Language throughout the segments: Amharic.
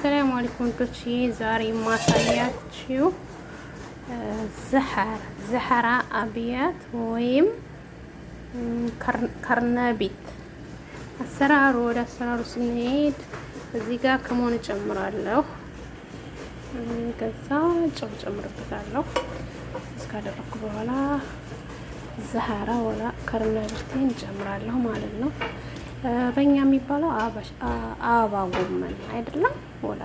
አሰላሙ አለይኩም ወንዶች፣ ዛሬ ማሳያችሁ ዘሐራ አብያት ወይም ከርነቢት አሰራሩ። ወደ አሰራሩ ስንሄድ እዚህ ጋር ከሞን እጨምራለሁ። ከዛ ጨው ጨምርበታለሁ። እስካደረኩ በኋላ ዘሐራ ወላ ከርነቢትን እጨምራለሁ ማለት ነው። በእኛ የሚባለው አበባ ጎመን አይደለም። ወላ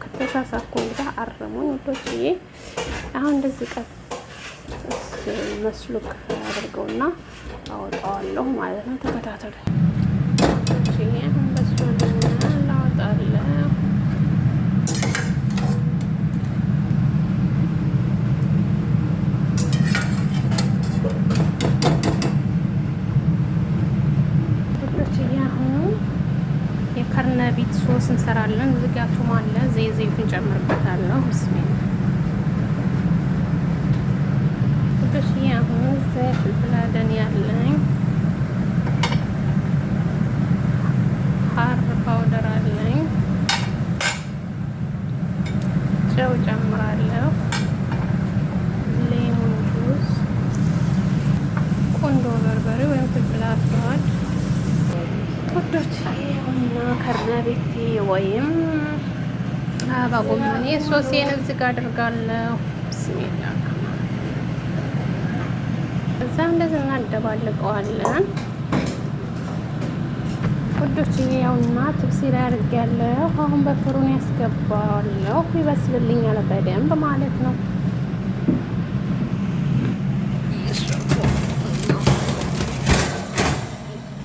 ከተሳሳኩ እንግዲህ አረሙኝ ወዶችዬ። አሁን እንደዚህ ቀጥ መስሉክ አድርገውና አወጣዋለሁ ማለት ነው። ተከታተሉ። አሁን በስሎልኛል፣ አወጣለሁ። የከርነቢት ሶስ እንሰራለን። እዚህ ጋር ቱም አለ፣ ዘይቱን እንጨምርበታለሁ። ብስሚላ ወዶች፣ አሁን ፍልፍል አደን ያለኝ ሀር ፓውደር አለኝ፣ ጨው ጨምራለሁ፣ ሌሞን ጁስ፣ ቁንዶ በርበሬ ወይም ፍልፍል አስዋድ ወዶች እና ከርነቢት ወይም አበባ ጎመን ሶሴን እዚህ ጋር አድርጋለሁ። ብስሚላ እዛ እንደዚህ እናደባልቀዋለን ወዶች። ያውና ትብሲ ላይ አድርጌያለሁ። አሁን በፍሩን ያስገባዋለሁ። ይበስልልኛል በደንብ ማለት ነው።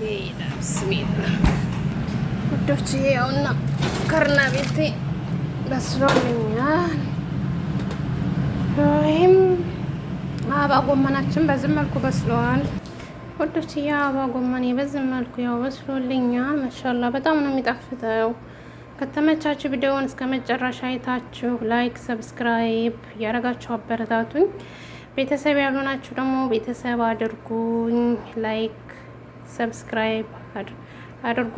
ብስሚላ ውዶች፣ ያውና ከርነቢት በስሎልኛል። ወይም አበባ ጎመናችን በዚህ መልኩ በስለዋል ውዶች። አበባ ጎመኔ በዚህ መልኩ ያው በስሎልኛል። ማሻአላ በጣም ነው የሚጣፍጠው። ከተመቻችሁ ቪዲዮውን እስከ መጨረሻ አይታችሁ ላይክ፣ ሰብስክራይብ ያደረጋችሁ አበረታቱኝ። ቤተሰብ ያልሆናችሁ ደግሞ ቤተሰብ አድርጉኝ። ላይክ ሰብስክራይብ አድርጉ።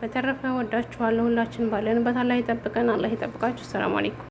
በተረፈ ወዳችኋለሁ። ሁላችን ባለንበት አላህ ይጠብቀን፣ አላህ ይጠብቃችሁ። ሰላም አለይኩም።